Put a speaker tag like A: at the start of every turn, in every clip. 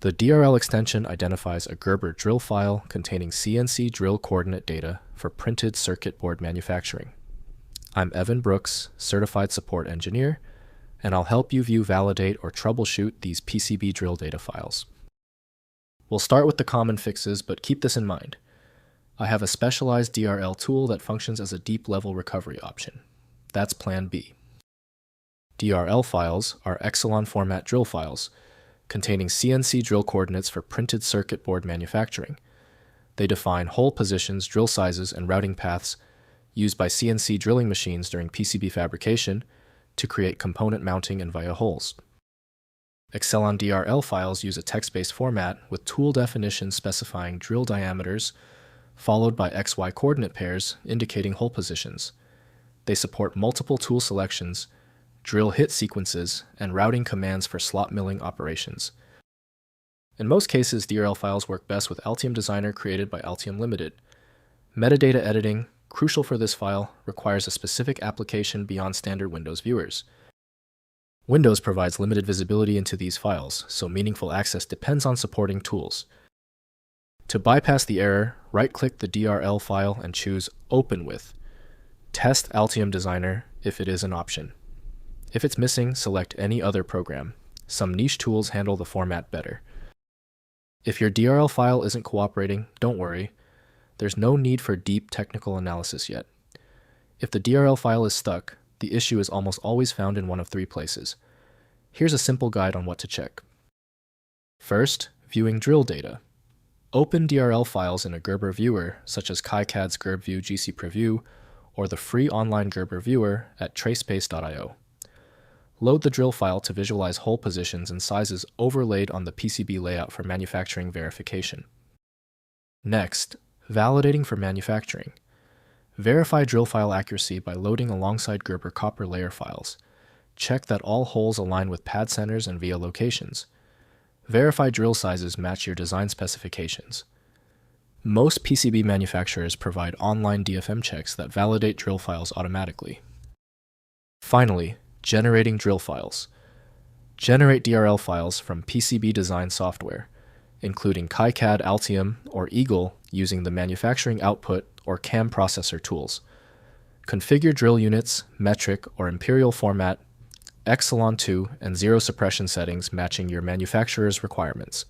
A: The DRL extension identifies a Gerber drill file containing CNC drill coordinate data for printed circuit board manufacturing. I'm Evan Brooks, Certified Support Engineer, and I'll help you view, validate, or troubleshoot these PCB drill data files. We'll start with the common fixes, but keep this in mind. I have a specialized DRL tool that functions as a deep-level recovery option. That's Plan B. DRL files are Excellon format drill files, containing CNC drill coordinates for printed circuit board manufacturing. They define hole positions, drill sizes, and routing paths used by CNC drilling machines during PCB fabrication to create component mounting and via holes. Excellon DRL files use a text-based format with tool definitions specifying drill diameters, followed by XY coordinate pairs indicating hole positions. They support multiple tool selections, drill hit sequences, and routing commands for slot milling operations. In most cases, DRL files work best with Altium Designer created by Altium Limited. Metadata editing, crucial for this file, requires a specific application beyond standard Windows viewers. Windows provides limited visibility into these files, so meaningful access depends on supporting tools. To bypass the error, right-click the DRL file and choose Open With. Test Altium Designer if it is an option. If it's missing, select any other program. Some niche tools handle the format better. If your DRL file isn't cooperating, don't worry. There's no need for deep technical analysis yet. If the DRL file is stuck, the issue is almost always found in one of three places. Here's a simple guide on what to check. First, viewing drill data. Open DRL files in a Gerber viewer, such as KiCad's GerbView GC-Prevue, or the free online Gerber viewer at tracebase.io. Load the drill file to visualize hole positions and sizes overlaid on the PCB layout for manufacturing verification. Next, validating for manufacturing. Verify drill file accuracy by loading alongside Gerber copper layer files. Check that all holes align with pad centers and via locations. Verify drill sizes match your design specifications. Most PCB manufacturers provide online DFM checks that validate drill files automatically. Finally, generating drill files. Generate DRL files from PCB design software, including KiCad, Altium, or Eagle using the manufacturing output or CAM processor tools. Configure drill units, metric, or imperial format, Excellon 2, and zero suppression settings matching your manufacturer's requirements.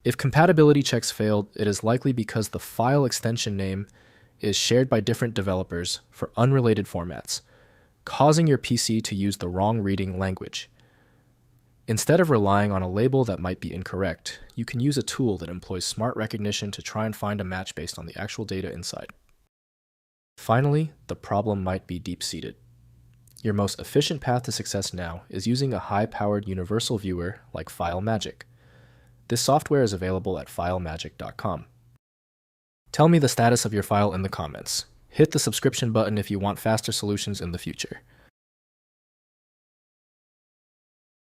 A: If compatibility checks failed, it is likely because the file extension name is shared by different developers for unrelated formats, causing your PC to use the wrong reading language. Instead of relying on a label that might be incorrect, you can use a tool that employs smart recognition to try and find a match based on the actual data inside. Finally, the problem might be deep-seated. Your most efficient path to success now is using a high-powered universal viewer like FileMagick. This software is available at filemagick.com. Tell me the status of your file in the comments. Hit the subscription button if you want faster solutions in the future.